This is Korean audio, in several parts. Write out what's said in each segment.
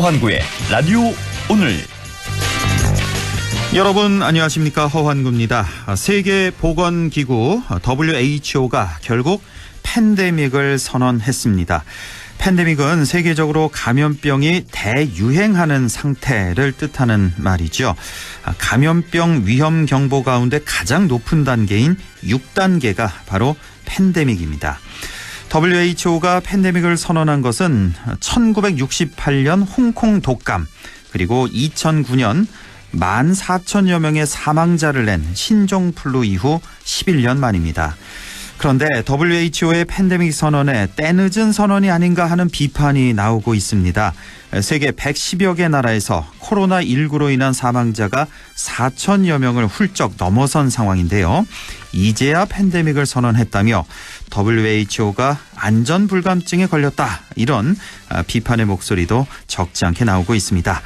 허환구의 라디오 오늘. 여러분 안녕하십니까, 허환구입니다. 세계보건기구 WHO가 결국 팬데믹을 선언했습니다. 팬데믹은 세계적으로 감염병이 대유행하는 상태를 뜻하는 말이죠. 감염병 위험 경보 가운데 가장 높은 단계인 6단계가 바로 팬데믹입니다. WHO가 팬데믹을 선언한 것은 1968년 홍콩 독감, 그리고 2009년 14,000여 명의 사망자를 낸 신종플루 이후 11년 만입니다. 그런데 WHO의 팬데믹 선언에 때늦은 선언이 아닌가 하는 비판이 나오고 있습니다. 세계 110여 개 나라에서 코로나19로 인한 사망자가 4,000여 명을 훌쩍 넘어선 상황인데요. 이제야 팬데믹을 선언했다며 WHO가 안전불감증에 걸렸다, 이런 비판의 목소리도 적지 않게 나오고 있습니다.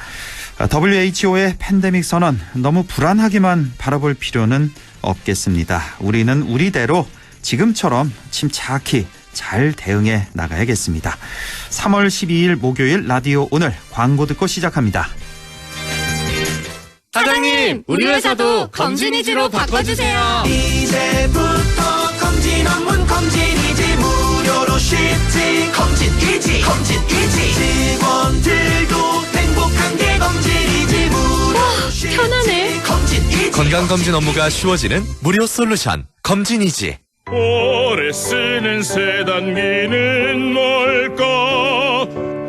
WHO의 팬데믹 선언, 너무 불안하게만 바라볼 필요는 없겠습니다. 우리는 우리대로 지금처럼 침착히 잘 대응해 나가야겠습니다. 3월 12일 목요일 라디오 오늘, 광고 듣고 시작합니다. 사장님, 우리 회사도 검진이지로 바꿔주세요. 이제부터 검진 업무 검진이지, 무료로 쉽지. 검진이지. 직원들도 행복한 게 검진이지, 무료로 쉽지. 편하네. 검진이지. 건강검진 업무가 쉬워지는 무료 솔루션 검진이지. 오래 쓰는 세단기는 뭘까?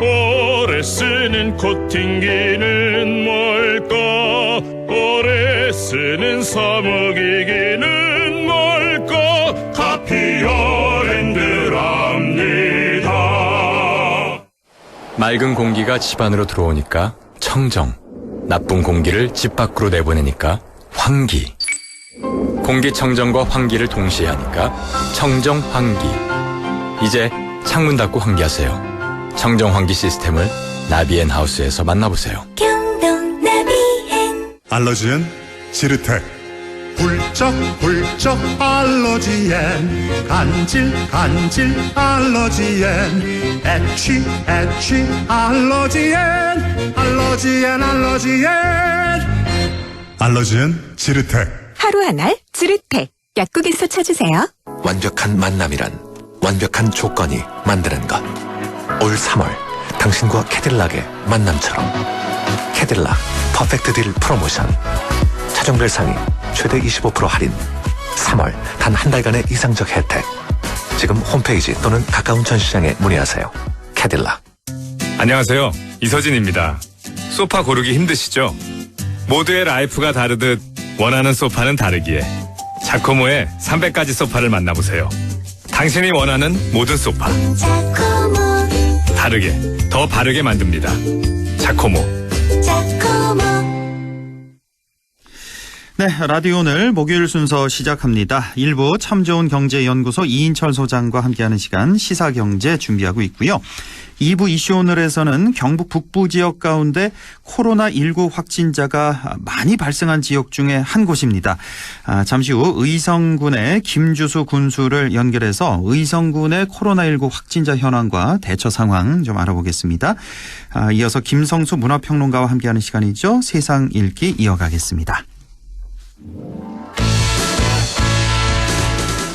오래 쓰는 코팅기는 뭘까? 오래 쓰는 사무기기는 뭘까? 카피어랜드랍니다. 맑은 공기가 집 안으로 들어오니까 청정, 나쁜 공기를 집 밖으로 내보내니까 환기. 공기청정과 환기를 동시에 하니까 청정환기. 이제 창문 닫고 환기하세요. 청정환기 시스템을 나비앤하우스에서 만나보세요. 알러지엔 지르텍. 훌쩍훌쩍 알러지엔, 간질 알러지엔, 애취 알러지엔. 알러지엔 지르텍. 하루 한 알 지르텍. 약국에서 찾으세요. 완벽한 만남이란 완벽한 조건이 만드는 것. 올 3월 당신과 캐딜락의 만남처럼. 캐딜락 퍼펙트 딜 프로모션. 차종별 상위 최대 25% 할인. 3월 단 한 달간의 이상적 혜택. 지금 홈페이지 또는 가까운 전시장에 문의하세요. 캐딜락. 안녕하세요, 이서진입니다. 소파 고르기 힘드시죠? 모두의 라이프가 다르듯 원하는 소파는 다르기에 자코모의 300가지 소파를 만나보세요. 당신이 원하는 모든 소파, 다르게, 더 바르게 만듭니다. 자코모. 네, 라디오 오늘 목요일 순서 시작합니다. 1부 참 좋은 경제연구소 이인철 소장과 함께하는 시간 시사경제 준비하고 있고요. 2부 이슈 오늘에서는 경북 북부 지역 가운데 코로나19 확진자가 많이 발생한 지역 중에 한 곳입니다. 잠시 후 의성군의 김주수 군수를 연결해서 의성군의 코로나19 확진자 현황과 대처 상황 좀 알아보겠습니다. 이어서 김성수 문화평론가와 함께하는 시간이죠. 세상 읽기 이어가겠습니다.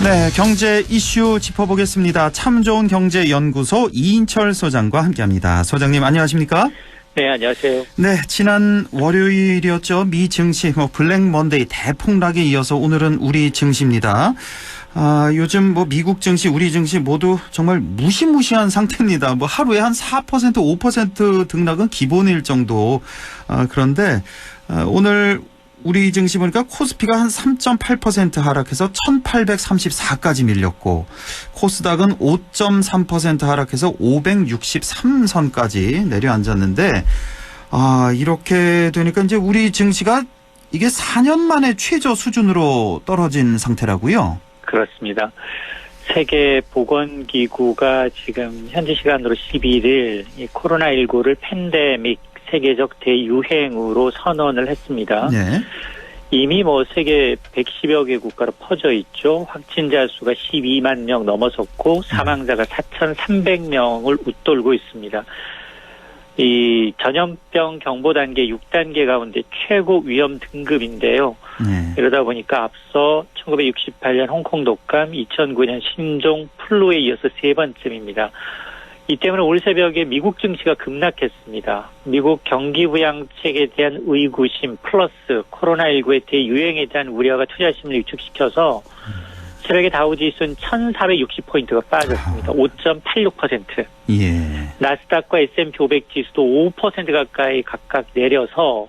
네, 경제 이슈 짚어보겠습니다. 참 좋은 경제연구소 이인철 소장과 함께합니다. 소장님 안녕하십니까? 네, 안녕하세요. 네, 지난 월요일이었죠. 미 증시 블랙 먼데이 대폭락에 이어서 오늘은 우리 증시입니다. 요즘 미국 증시, 우리 증시 모두 정말 무시무시한 상태입니다. 하루에 한 4%, 5% 등락은 기본일 정도. 그런데 오늘 우리 증시 보니까 코스피가 한 3.8% 하락해서 1834까지 밀렸고, 코스닥은 5.3% 하락해서 563선까지 내려앉았는데, 이렇게 되니까 이제 우리 증시가 이게 4년 만에 최저 수준으로 떨어진 상태라고요? 그렇습니다. 세계보건기구가 지금 현지 시간으로 12일 이 코로나19를 팬데믹 세계적 대유행으로 선언을 했습니다. 네. 이미 세계 110여 개 국가로 퍼져 있죠. 확진자 수가 12만 명 넘어섰고 사망자가 4,300명을 웃돌고 있습니다. 이 전염병 경보 단계 6단계 가운데 최고 위험 등급인데요. 이러다 보니까 앞서 1968년 홍콩 독감, 2009년 신종 플루에 이어서 세 번쯤입니다. 이 때문에 올 새벽에 미국 증시가 급락했습니다. 미국 경기 부양책에 대한 의구심 플러스 코로나19의 대유행에 대한 우려가 투자심을 위축시켜서 새벽에 다우지수는 1460포인트가 빠졌습니다. 5.86%. 예. 나스닥과 S&P 500 지수도 5% 가까이 각각 내려서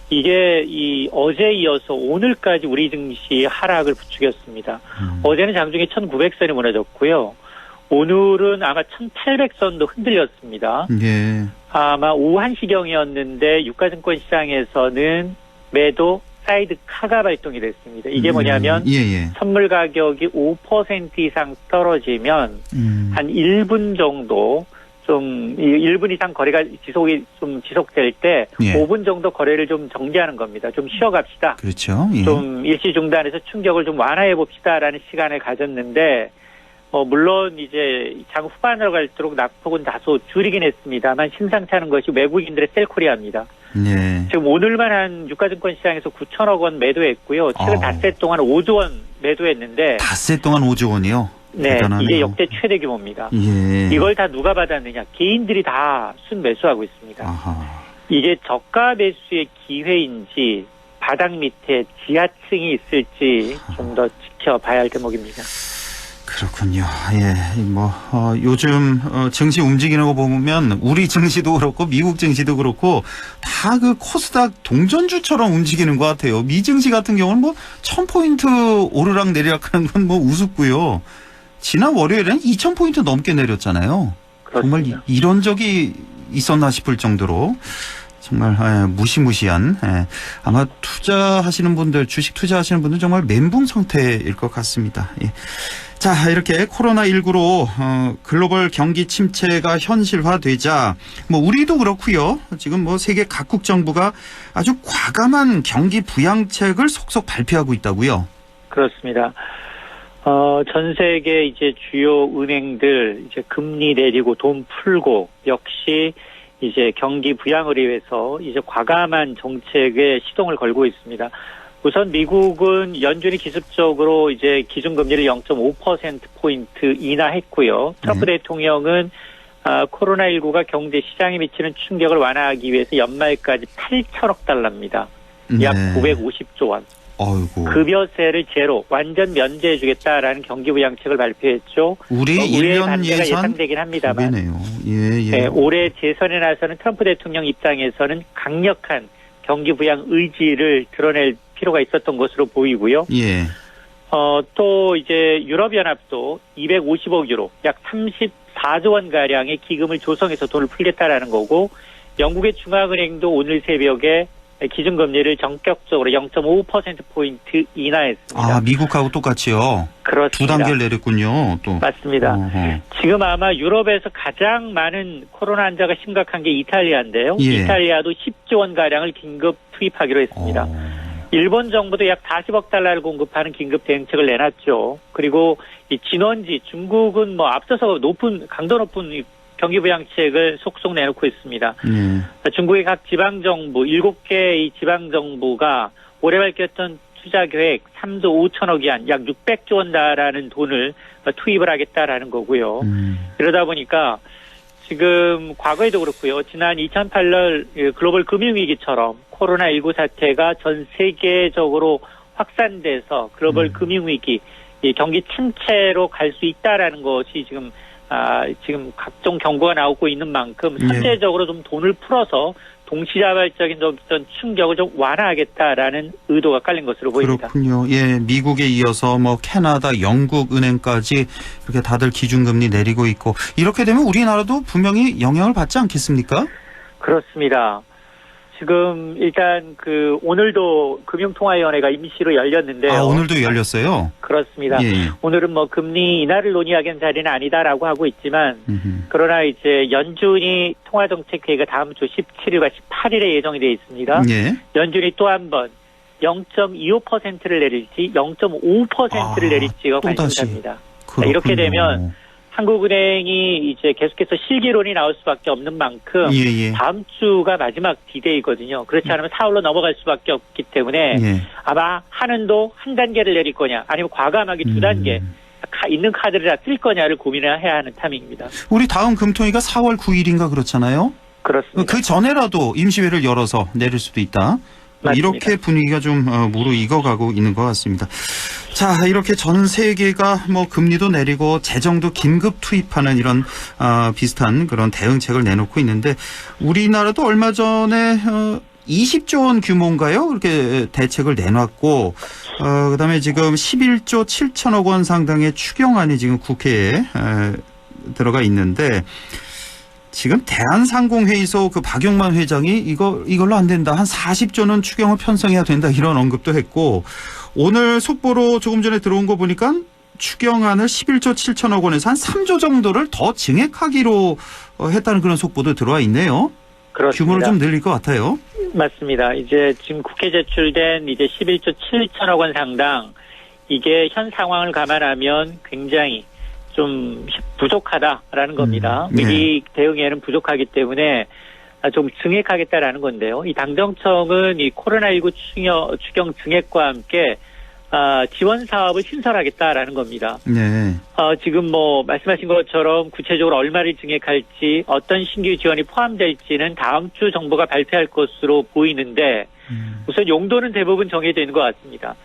이게 어제 이어서 오늘까지 우리 증시 하락을 부추겼습니다. 어제는 장중에 1900선이 무너졌고요. 오늘은 아마 1800선도 흔들렸습니다. 예. 아마 오후 1시경이었는데 유가증권 시장에서는 매도 사이드 카가 발동이 됐습니다. 이게 뭐냐면 선물 가격이 5% 이상 떨어지면 한 1분 정도 좀 1분 이상 거래가 지속될 때 5분 정도 거래를 좀 정지하는 겁니다. 좀 쉬어갑시다. 그렇죠. 좀 일시 중단해서 충격을 좀 완화해 봅시다라는 시간을 가졌는데 물론 이제 장 후반으로 갈수록 낙폭은 다소 줄이긴 했습니다만 심상치 않은 것이 외국인들의 셀코리아입니다. 네. 지금 오늘만 한 유가증권 시장에서 9천억 원 매도했고요. 최근 닷새 동안 5조 원 매도했는데. 닷새 동안 5조 원이요? 네. 대단하네요. 이게 역대 최대 규모입니다. 예. 이걸 다 누가 받았느냐. 개인들이 다 순매수하고 있습니다. 아하. 이게 저가 매수의 기회인지 바닥 밑에 지하층이 있을지 좀 더 지켜봐야 할 대목입니다. 그렇군요. 예, 요즘, 증시 움직이는 거 보면 우리 증시도 그렇고 미국 증시도 그렇고 다 그 코스닥 동전주처럼 움직이는 것 같아요. 미 증시 같은 경우는 1000포인트 오르락 내리락 하는 건 무섭고요. 지난 월요일에는 2000포인트 넘게 내렸잖아요. 그렇습니다. 정말 이런 적이 있었나 싶을 정도로 정말 무시무시한 아마 투자하시는 분들 주식 투자하시는 분들 정말 멘붕 상태일 것 같습니다. 예. 자, 이렇게 코로나19로 글로벌 경기 침체가 현실화되자 우리도 그렇고요. 지금 세계 각국 정부가 아주 과감한 경기 부양책을 속속 발표하고 있다고요. 그렇습니다. 전 세계 이제 주요 은행들 이제 금리 내리고 돈 풀고 역시 이제 경기 부양을 위해서 이제 과감한 정책에 시동을 걸고 있습니다. 우선 미국은 연준이 기습적으로 이제 기준금리를 0.5%포인트 인하했고요. 트럼프 대통령은 코로나19가 경제 시장에 미치는 충격을 완화하기 위해서 연말까지 8천억 달러입니다. 약 950조 원. 어이구. 급여세를 제로, 완전 면제해주겠다라는 경기부양책을 발표했죠. 우리 1년 반대가 예산 예상되긴 합니다만. 예. 네, 올해 재선에 나서는 트럼프 대통령 입장에서는 강력한 경기부양 의지를 드러낼 필요가 있었던 것으로 보이고요. 예. 또 이제 유럽연합도 250억 유로, 약 34조 원 가량의 기금을 조성해서 돈을 풀겠다라는 거고, 영국의 중앙은행도 오늘 새벽에 기준금리를 전격적으로 0.5%포인트 인하했습니다. 미국하고 똑같이요? 그렇습니다. 2단계를 내렸군요, 또. 맞습니다. 지금 아마 유럽에서 가장 많은 코로나 환자가 심각한 게 이탈리아인데요. 이탈리아도 10조 원가량을 긴급 투입하기로 했습니다. 일본 정부도 약 40억 달러를 공급하는 긴급 대응책을 내놨죠. 그리고 이 진원지, 중국은 앞서서 강도 높은 경기부양책을 속속 내놓고 있습니다. 중국의 각 지방정부, 7개 의 지방정부가 올해 밝혔던 투자계획 3조 5천억 위안, 약 600조 원 달하는 돈을 투입을 하겠다라는 거고요. 그러다 보니까 지금 과거에도 그렇고요. 지난 2008년 글로벌 금융위기처럼 코로나19 사태가 전 세계적으로 확산돼서 글로벌 금융위기, 경기 침체로 갈 수 있다라는 것이 지금 각종 경고가 나오고 있는 만큼 선제적으로 좀 돈을 풀어서 동시다발적인 어떤 충격을 좀 완화하겠다라는 의도가 깔린 것으로 보입니다. 그렇군요. 예, 미국에 이어서 캐나다, 영국 은행까지 이렇게 다들 기준금리 내리고 있고 이렇게 되면 우리나라도 분명히 영향을 받지 않겠습니까? 그렇습니다. 지금 일단 오늘도 금융통화위원회가 임시로 열렸는데요. 오늘도 열렸어요? 그렇습니다. 예. 오늘은 금리 인하를 논의하기엔 자리는 아니다라고 하고 있지만 그러나 이제 연준이 통화정책회의가 다음 주 17일과 18일에 예정이 되어 있습니다. 예. 연준이 또 한 번 0.25%를 내릴지 0.5%를 내릴지가 관심사입니다. 이렇게 되면 한국은행이 이제 계속해서 실기론이 나올 수밖에 없는 만큼 다음 주가 마지막 디데이거든요. 그렇지 않으면 4월로 넘어갈 수밖에 없기 때문에 아마 한은도 한 단계를 내릴 거냐 아니면 과감하게 두 단계 있는 카드를 다 쓸 거냐를 고민을 해야 하는 타이밍입니다. 우리 다음 금토이가 4월 9일인가 그렇잖아요. 그렇습니다. 그 전에라도 임시회를 열어서 내릴 수도 있다. 맞습니다. 이렇게 분위기가 좀 무르익어가고 있는 것 같습니다. 자, 이렇게 전 세계가 뭐 금리도 내리고 재정도 긴급 투입하는 이런 비슷한 그런 대응책을 내놓고 있는데 우리나라도 얼마 전에 20조 원 규모인가요? 그렇게 대책을 내놨고 그다음에 지금 11조 7천억 원 상당의 추경안이 지금 국회에 들어가 있는데 지금 대한상공회의소 그 박용만 회장이 이걸로 안 된다. 한 40조는 추경을 편성해야 된다. 이런 언급도 했고 오늘 속보로 조금 전에 들어온 거 보니까 추경안을 11조 7천억 원에서 한 3조 정도를 더 증액하기로 했다는 그런 속보도 들어와 있네요. 그렇습니다. 규모를 좀 늘릴 것 같아요. 맞습니다. 이제 지금 국회 제출된 이제 11조 7천억 원 상당 이게 현 상황을 감안하면 굉장히 좀 부족하다라는 겁니다. 미리 대응에는 부족하기 때문에 좀 증액하겠다라는 건데요. 이 당정청은 이 코로나19 추경 증액과 함께 지원 사업을 신설하겠다라는 겁니다. 네. 지금 뭐 말씀하신 것처럼 구체적으로 얼마를 증액할지 어떤 신규 지원이 포함될지는 다음 주 정부가 발표할 것으로 보이는데 우선 용도는 대부분 정해져 있는 것 같습니다.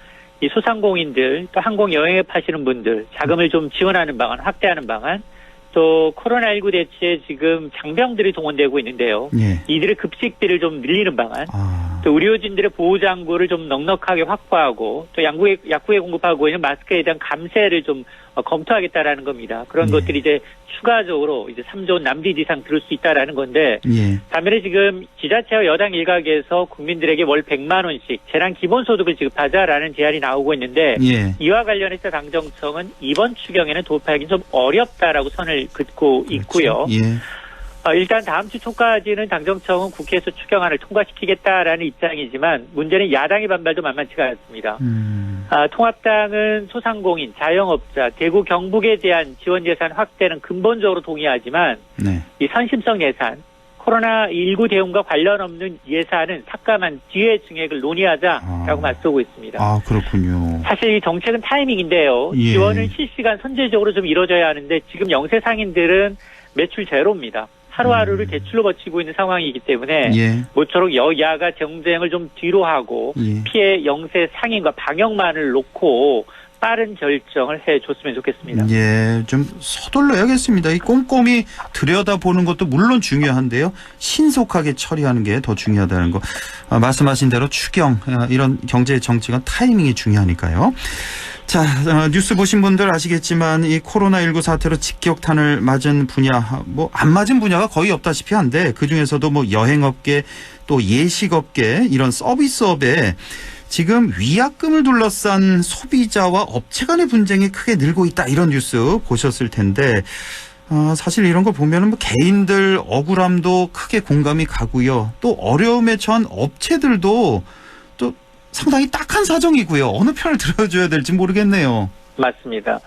이 소상공인들 또 항공 여행앱 하시는 분들 자금을 좀 지원하는 방안, 확대하는 방안, 또 코로나19 대치에 지금 장병들이 동원되고 있는데요. 이들의 급식비를 좀 늘리는 방안, 또 의료진들의 보호장구를 좀 넉넉하게 확보하고 또 약국에 공급하고 있는 마스크에 대한 감세를 좀 검토하겠다라는 겁니다. 그런 것들이 이제 추가적으로 이제 3조 원 남짓 이상 들을 수 있다라는 건데 반면에 지금 지자체와 여당 일각에서 국민들에게 월 100만 원씩 재난 기본소득을 지급하자라는 제안이 나오고 있는데 이와 관련해서 당정청은 이번 추경에는 도입하기 좀 어렵다라고 선을 긋고 있고요. 일단 다음 주 초까지는 당정청은 국회에서 추경안을 통과시키겠다라는 입장이지만 문제는 야당의 반발도 만만치가 않습니다. 통합당은 소상공인, 자영업자, 대구 경북에 대한 지원 예산 확대는 근본적으로 동의하지만 이 선심성 예산, 코로나19 대응과 관련 없는 예산은 삭감한 뒤에 증액을 논의하자라고 맞서고 있습니다. 아, 그렇군요. 사실 이 정책은 타이밍인데요. 지원은 실시간 선제적으로 좀 이루어져야 하는데 지금 영세 상인들은 매출 제로입니다. 하루하루를 대출로 버티고 있는 상황이기 때문에 모쪼록 여야가 정쟁을 좀 뒤로 하고 피해 영세 상인과 방역만을 놓고 빠른 결정을 해줬으면 좋겠습니다. 좀 서둘러야겠습니다. 이 꼼꼼히 들여다보는 것도 물론 중요한데요. 신속하게 처리하는 게 더 중요하다는 거. 말씀하신 대로 추경 이런 경제 정책은 타이밍이 중요하니까요. 자, 뉴스 보신 분들 아시겠지만 이 코로나19 사태로 직격탄을 맞은 분야, 뭐 안 맞은 분야가 거의 없다시피 한데 그중에서도 뭐 여행업계 또 예식업계 이런 서비스업에 지금 위약금을 둘러싼 소비자와 업체 간의 분쟁이 크게 늘고 있다 이런 뉴스 보셨을 텐데 사실 이런 걸 보면은 뭐 개인들 억울함도 크게 공감이 가고요. 또 어려움에 처한 업체들도 또 상당히 딱한 사정이고요. 어느 편을 들어줘야 될지 모르겠네요. 맞습니다.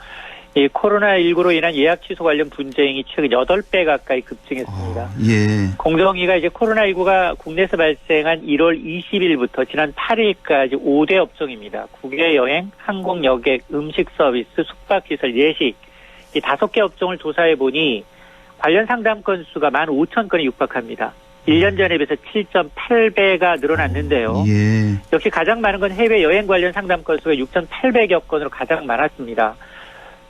이 코로나19로 인한 예약 취소 관련 분쟁이 최근 8배 가까이 급증했습니다. 공정위가 이제 코로나19가 국내에서 발생한 1월 20일부터 지난 8일까지 5대 업종입니다. 국외 여행, 항공 여객, 음식 서비스, 숙박시설, 예식 이 5개 업종을 조사해 보니 관련 상담 건수가 15,000건에 육박합니다. 1년 전에 비해서 7.8배가 늘어났는데요. 역시 가장 많은 건 해외여행 관련 상담 건수가 6,800여 건으로 가장 많았습니다.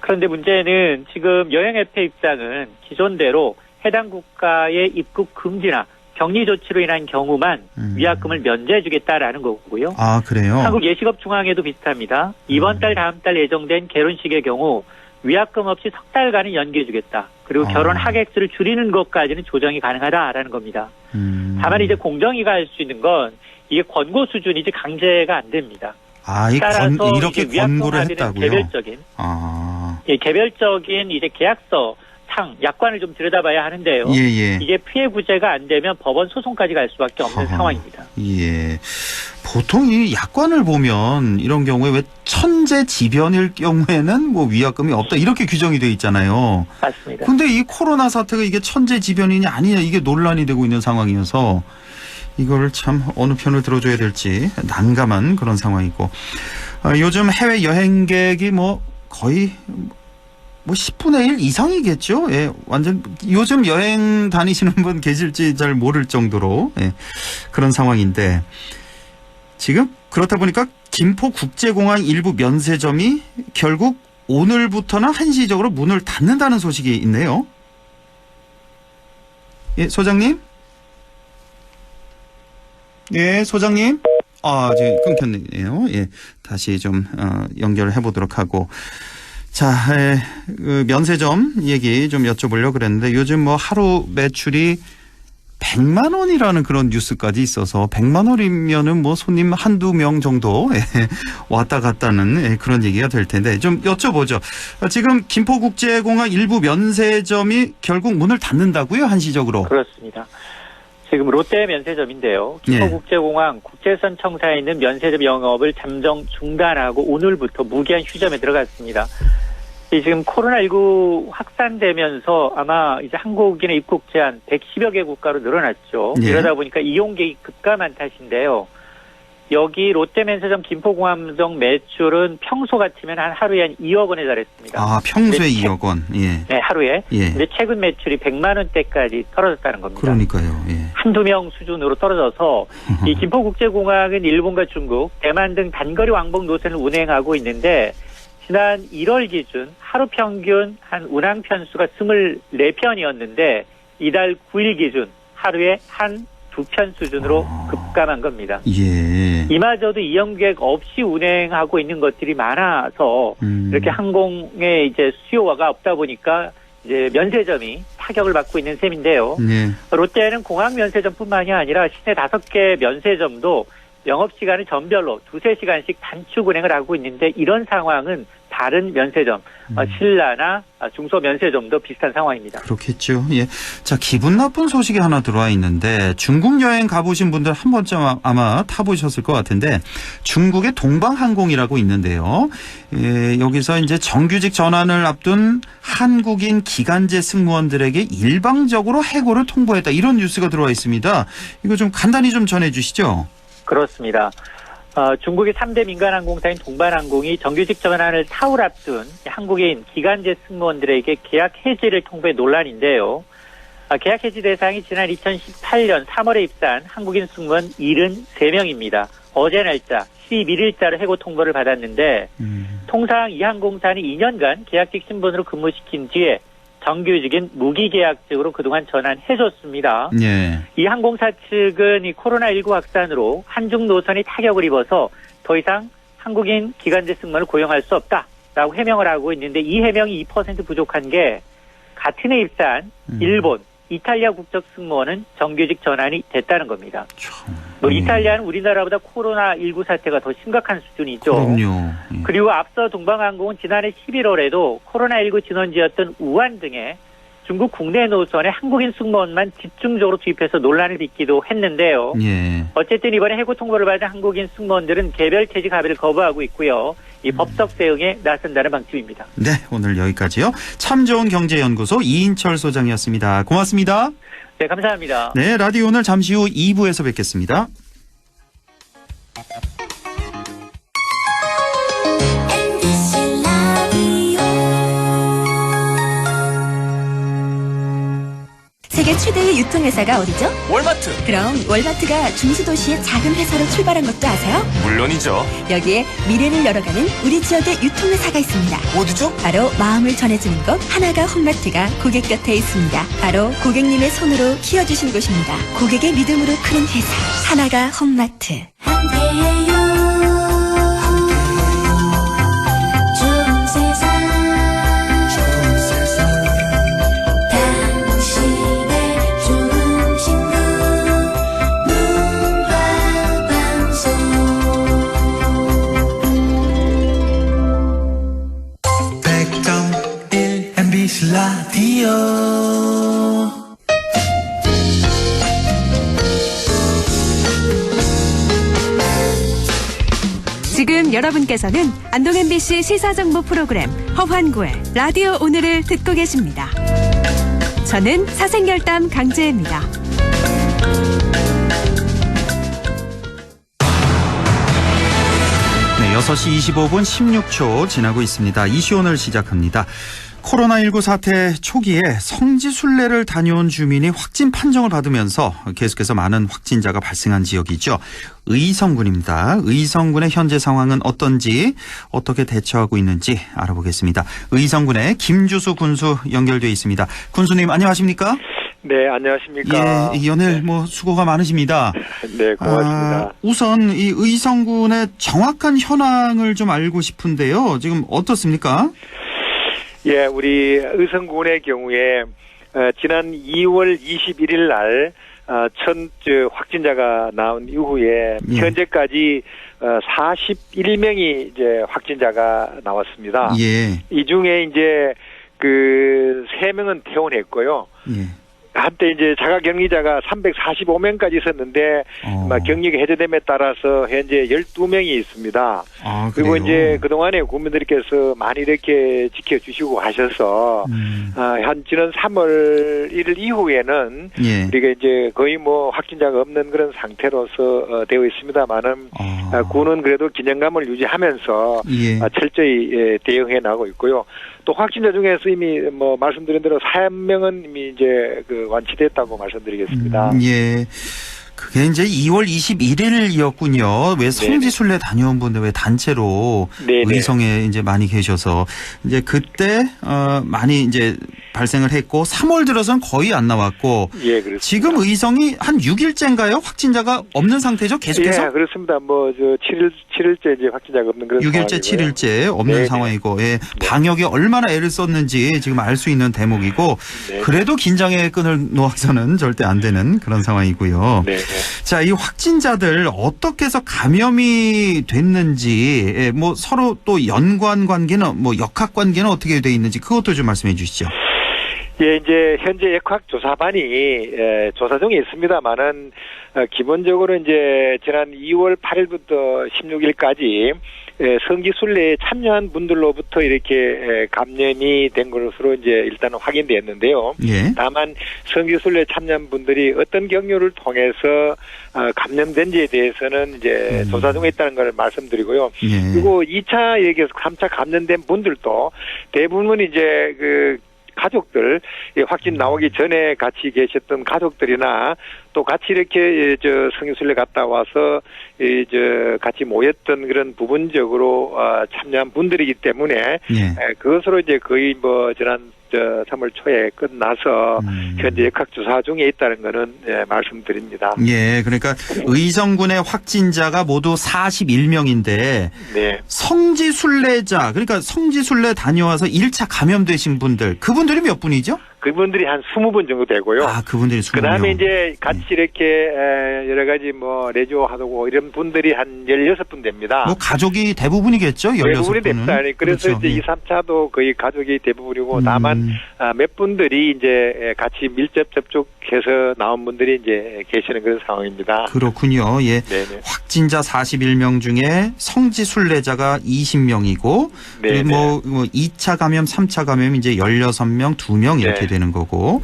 그런데 문제는 지금 여행업체 입장은 기존대로 해당 국가의 입국 금지나 격리 조치로 인한 경우만 위약금을 면제해 주겠다라는 거고요. 아, 그래요? 한국 예식업중앙회도 비슷합니다. 이번 달 다음 달 예정된 결혼식의 경우 위약금 없이 석 달간은 연기해 주겠다. 그리고 결혼 하객 수를 줄이는 것까지는 조정이 가능하다라는 겁니다. 다만 이제 공정위가 할 수 있는 건 이게 권고 수준이지 강제가 안 됩니다. 따라서 이렇게 권고를 했다고요? 개별적인 이제 계약서 상 약관을 좀 들여다봐야 하는데요. 이게 피해 구제가 안 되면 법원 소송까지 갈 수밖에 없는 상황입니다. 보통 이 약관을 보면 이런 경우에 왜 천재지변일 경우에는 뭐 위약금이 없다 이렇게 규정이 돼 있잖아요. 맞습니다. 근데 이 코로나 사태가 이게 천재지변이냐 아니냐 이게 논란이 되고 있는 상황이어서 이걸 참 어느 편을 들어줘야 될지 난감한 그런 상황이고 요즘 해외 여행객이 뭐 거의 뭐 10분의 1 이상이겠죠. 예, 완전 요즘 여행 다니시는 분 계실지 잘 모를 정도로 그런 상황인데 지금 그렇다 보니까 김포국제공항 일부 면세점이 결국 오늘부터는 한시적으로 문을 닫는다는 소식이 있네요. 예, 소장님? 예, 소장님? 지금 끊겼네요. 예, 다시 좀 연결을 해보도록 하고. 자, 그 면세점 얘기 좀 여쭤보려고 그랬는데 요즘 뭐 하루 매출이 100만 원이라는 그런 뉴스까지 있어서 100만 원이면은 뭐 손님 한두 명 정도 왔다 갔다는 그런 얘기가 될 텐데 좀 여쭤보죠. 지금 김포국제공항 일부 면세점이 결국 문을 닫는다고요? 한시적으로? 그렇습니다. 지금 롯데 면세점인데요. 김포국제공항 국제선 청사에 있는 면세점 영업을 잠정 중단하고 오늘부터 무기한 휴점에 들어갔습니다. 지금 코로나19 확산되면서 아마 이제 한국인의 입국 제한 110여 개 국가로 늘어났죠. 이러다 보니까 이용객이 급감한 탓인데요. 여기 롯데 면세점 김포공항점 매출은 평소 같으면 한 하루에 한 2억 원에 달했습니다. 아, 평소에 2억 원. 예. 네, 하루에. 예. 근데 최근 매출이 100만 원대까지 떨어졌다는 겁니다. 그러니까요. 예. 한두 명 수준으로 떨어져서 이 김포국제공항은 일본과 중국, 대만 등 단거리 왕복 노선을 운행하고 있는데 지난 1월 기준 하루 평균 한 운항 편수가 24편이었는데 이달 9일 기준 하루에 한 2편 수준으로 급감한 겁니다. 예. 이마저도 이용객 없이 운행하고 있는 것들이 많아서 이렇게 항공의 이제 수요가 없다 보니까 이제 면세점이 타격을 받고 있는 셈인데요. 롯데는 공항 면세점뿐만이 아니라 시내 5개 면세점도 영업시간을 전별로 2-3시간씩 단축 운행을 하고 있는데 이런 상황은 다른 면세점, 신라나 중소 면세점도 비슷한 상황입니다. 그렇겠죠. 예. 자, 기분 나쁜 소식이 하나 들어와 있는데 중국 여행 가보신 분들 한 번쯤 아마 타보셨을 것 같은데 중국의 동방항공이라고 있는데요. 예, 여기서 이제 정규직 전환을 앞둔 한국인 기간제 승무원들에게 일방적으로 해고를 통보했다. 이런 뉴스가 들어와 있습니다. 이거 좀 간단히 좀 전해 주시죠. 그렇습니다. 중국의 3대 민간항공사인 동반항공이 정규직 전환을 사흘 앞둔 한국인 기간제 승무원들에게 계약 해지를 통보해 논란인데요. 계약 해지 대상이 지난 2018년 3월에 입사한 한국인 승무원 73명입니다. 어제 날짜 11일자로 해고 통보를 받았는데 통상 이 항공사는 2년간 계약직 신분으로 근무시킨 뒤에 정규직인 무기계약직으로 그동안 전환해줬습니다. 예. 이 항공사 측은 이 코로나19 확산으로 한중 노선이 타격을 입어서 더 이상 한국인 기간제 승무원을 고용할 수 없다라고 해명을 하고 있는데 이 해명이 2% 부족한 게 같은 해 입사한 일본, 이탈리아 국적 승무원은 정규직 전환이 됐다는 겁니다. 뭐 이탈리아는 우리나라보다 코로나19 사태가 더 심각한 수준이죠. 그럼요. 그리고 앞서 동방항공은 지난해 11월에도 코로나19 진원지였던 우한 등의 중국 국내 노선에 한국인 승무원만 집중적으로 투입해서 논란을 빚기도 했는데요. 예. 어쨌든 이번에 해고 통보를 받은 한국인 승무원들은 개별 퇴직 합의를 거부하고 있고요. 이 법적 대응에 나선다는 방침입니다. 네, 오늘 여기까지요. 참 좋은 경제연구소 이인철 소장이었습니다. 고맙습니다. 네, 감사합니다. 네, 라디오 오늘 잠시 후 2부에서 뵙겠습니다. 세계 최대의 유통회사가 어디죠? 월마트. 그럼 월마트가 중수도시의 작은 회사로 출발한 것도 아세요? 물론이죠. 여기에 미래를 열어가는 우리 지역의 유통회사가 있습니다. 어디죠? 바로 마음을 전해주는 곳 하나가 홈마트가 고객 곁에 있습니다. 바로 고객님의 손으로 키워주신 곳입니다. 고객의 믿음으로 크는 회사 하나가 홈마트. 함께해요. 좋은 세상. 라디오 지금 여러분께서는 안동 MBC 시사정보 프로그램 허환구의 라디오 오늘을 듣고 계십니다. 저는 사생결담 강재입니다. 네, 6시 25분 16초 지나고 있습니다. 이슈 오늘 시작합니다. 코로나19 사태 초기에 성지순례를 다녀온 주민이 확진 판정을 받으면서 계속해서 많은 확진자가 발생한 지역이죠. 의성군입니다. 의성군의 현재 상황은 어떤지, 어떻게 대처하고 있는지 알아보겠습니다. 의성군의 김주수 군수 연결돼 있습니다. 군수님 안녕하십니까? 네, 안녕하십니까? 예, 연일 수고가 많으십니다. 네, 고맙습니다. 우선 이 의성군의 정확한 현황을 좀 알고 싶은데요. 지금 어떻습니까? 예, 우리 의성군의 경우에 지난 2월 21일 날 첫 확진자가 나온 이후에 현재까지 41명이 이제 확진자가 나왔습니다. 예. 이 중에 이제 그 3명은 퇴원했고요. 예. 한때 이제 자가격리자가 345명까지 있었는데 격리가 해제됨에 따라서 현재 12명이 있습니다. 그리고 이제 그동안에 국민들께서 많이 이렇게 지켜주시고 하셔서 지난 3월 1일 이후에는 우리가 이제 거의 확진자가 없는 그런 상태로서 되어 있습니다만은 군은 그래도 균형감을 유지하면서 철저히 대응해 나가고 있고요. 또 확진자 중에서 이미 말씀드린 대로 3명은 이미 이제 완치됐다고 말씀드리겠습니다. 예. 그게 이제 2월 21일이었군요. 왜 성지순례 다녀온 분들 왜 단체로 의성에 이제 많이 계셔서 이제 그때 많이 이제 발생을 했고 3월 들어서는 거의 안 나왔고 그렇습니다. 지금 의성이 한 6일째인가요? 확진자가 없는 상태죠? 계속해서? 예, 그렇습니다. 7일째 이제 확진자가 없는 그런 6일째, 상황이고요. 7일째 없는 상황이고 방역에 얼마나 애를 썼는지 지금 알 수 있는 대목이고 그래도 긴장의 끈을 놓아서는 절대 안 되는 그런 상황이고요. 자, 이 확진자들 어떻게 해서 감염이 됐는지 서로 또 연관 관계는 역학 관계는 어떻게 돼 있는지 그것도 좀 말씀해 주시죠. 예, 이제 현재 역학조사반이 조사 중에 있습니다만은 기본적으로 이제 지난 2월 8일부터 16일까지 성지순례에 참여한 분들로부터 이렇게 감염이 된 것으로 이제 일단은 확인되었는데요. 다만 성지순례 참여한 분들이 어떤 경로를 통해서 감염된지에 대해서는 이제 조사 중에 있다는 걸 말씀드리고요. 그리고 2차 얘기해서 3차 감염된 분들도 대부분 이제 가족들 확진 나오기 전에 같이 계셨던 가족들이나 또 같이 이렇게 성지순례 갔다 와서 같이 모였던 그런 부분적으로 참여한 분들이기 때문에 그것으로 이제 거의 지난 3월 초에 끝나서 현재 역학조사 중에 있다는 거는 말씀드립니다. 예, 그러니까 의성군의 확진자가 모두 41명인데 성지순례자 그러니까 성지순례 다녀와서 1차 감염되신 분들 그분들이 몇 분이죠? 그분들이 한 20분 정도 되고요. 그분들이 20분. 그다음에 이제 같이 이렇게 여러 가지 레조하고 이런 분들이 한 16분 됩니다. 가족이 대부분이겠죠? 16분은. 대부분이 됩니다. 그래서 이제 2, 3차도 거의 가족이 대부분이고 다만 몇 분들이 이제 같이 밀접 접촉해서 나온 분들이 이제 계시는 그런 상황입니다. 그렇군요. 예. 확진자 41명 중에 성지순례자가 20명이고 그리고 2차 감염, 3차 감염 이제 16명, 2명 이렇게 되는 거고.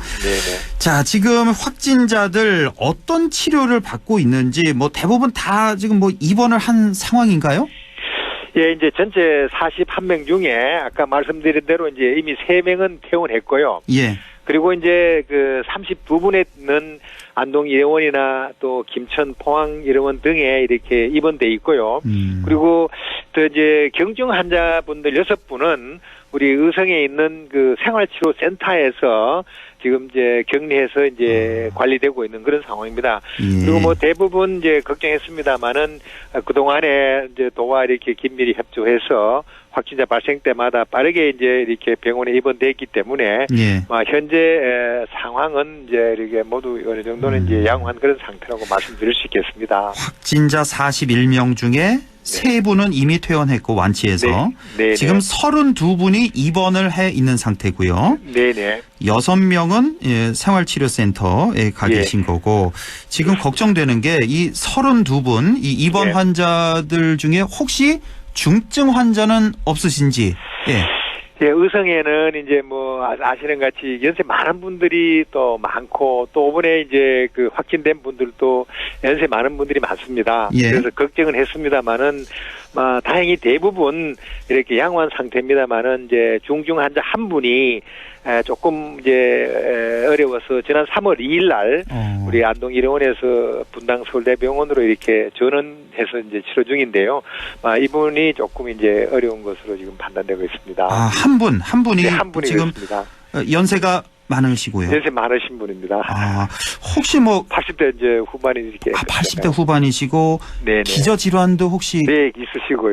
자, 지금 확진자들 어떤 치료를 받고 있는지 대부분 다 지금 입원을 한 상황인가요? 예, 이제 전체 41명 중에 아까 말씀드린 대로 이제 이미 3명은 퇴원했고요. 그리고 이제 32분에는 안동 일원이나 또 김천 포항 일원 등에 이렇게 입원돼 있고요. 그리고 또 이제 경증 환자분들 6분은 우리 의성에 있는 생활치료센터에서 지금 이제 격리해서 이제 관리되고 있는 그런 상황입니다. 그리고 대부분 이제 걱정했습니다만은 그동안에 이제 도와 이렇게 긴밀히 협조해서 확진자 발생 때마다 빠르게 이제 이렇게 병원에 입원됐기 때문에 현재 상황은 이제 이렇게 모두 어느 정도는 이제 양호한 그런 상태라고 말씀드릴 수 있겠습니다. 확진자 41명 중에 3분은 이미 퇴원했고 완치해서 네. 지금 32분이 입원을 해 있는 상태고요. 네네. 6명은 예, 생활치료센터에 가 계신 거고 지금 걱정되는 게 이 32분 이 입원 환자들 중에 혹시 중증 환자는 없으신지. 예, 의성에는 이제 뭐 아시는 같이 연세 많은 분들이 또 많고 또 이번에 이제 그 확진된 분들도 연세 많은 분들이 많습니다. 그래서 걱정은 했습니다만은 다행히 대부분 이렇게 양호한 상태입니다만은 이제 중증 환자 한 분이 조금 이제 어려워서 지난 3월 2일 날 우리 안동일원에서 분당 서울대병원으로 이렇게 전원해서 이제 치료 중인데요. 이분이 조금 이제 어려운 것으로 지금 판단되고 있습니다. 한 분이 네, 한 분이 지금 그렇습니다. 연세가 많으시고요. 연세 많으신 분입니다. 혹시 뭐 80대 이제 후반이 이렇게 80대 후반이시고 네네. 기저 질환도 혹시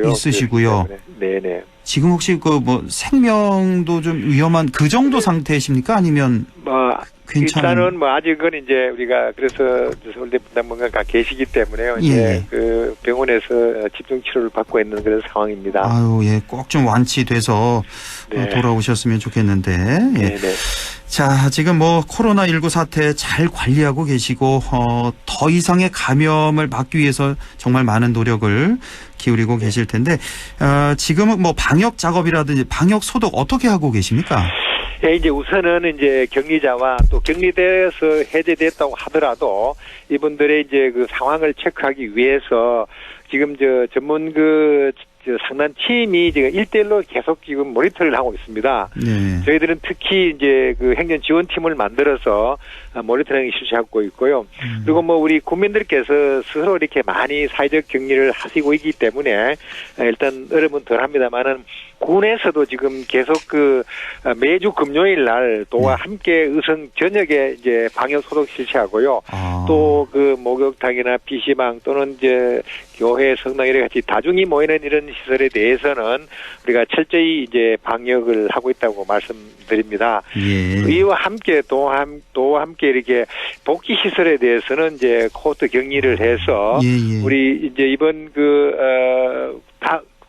있으시고요. 네네. 지금 혹시 그 뭐 생명도 좀 위험한 그 정도 상태이십니까? 아니면 일단은 뭐 아직은 이제 우리가 그래서 서울대 분당병원가 계시기 때문에요. 이제 그 병원에서 집중 치료를 받고 있는 그런 상황입니다. 꼭 좀 완치돼서 돌아오셨으면 좋겠는데. 자, 지금 뭐 코로나19 사태 잘 관리하고 계시고 더 이상의 감염을 막기 위해서 정말 많은 노력을 기울이고 계실 텐데 지금은 뭐 방역 작업이라든지 방역 소독 어떻게 하고 계십니까? 예, 이제 우선은 이제 격리자와 또 격리돼서 해제됐다고 하더라도 이분들의 이제 그 상황을 체크하기 위해서 지금 전문 상담 팀이 지금 1대1로 계속 지금 모니터를 하고 있습니다. 저희들은 특히 이제 그 행정 지원팀을 만들어서 모니터링을 실시하고 있고요. 그리고 뭐 우리 국민들께서 스스로 이렇게 많이 사회적 격리를 하시고 있기 때문에 일단 어려움은 덜 합니다만은 군에서도 지금 계속 매주 금요일 날 또와 함께 의성 전역에 이제 방역 소독 실시하고요. 또 그 목욕탕이나 PC방 또는 이제 교회, 성당 이런 같이 다중이 모이는 이런 시설에 대해서는 우리가 철저히 이제 방역을 하고 있다고 말씀드립니다. 이와 함께 또 함께 이렇게 복지 시설에 대해서는 이제 코호트 격리를 해서 우리 이제 이번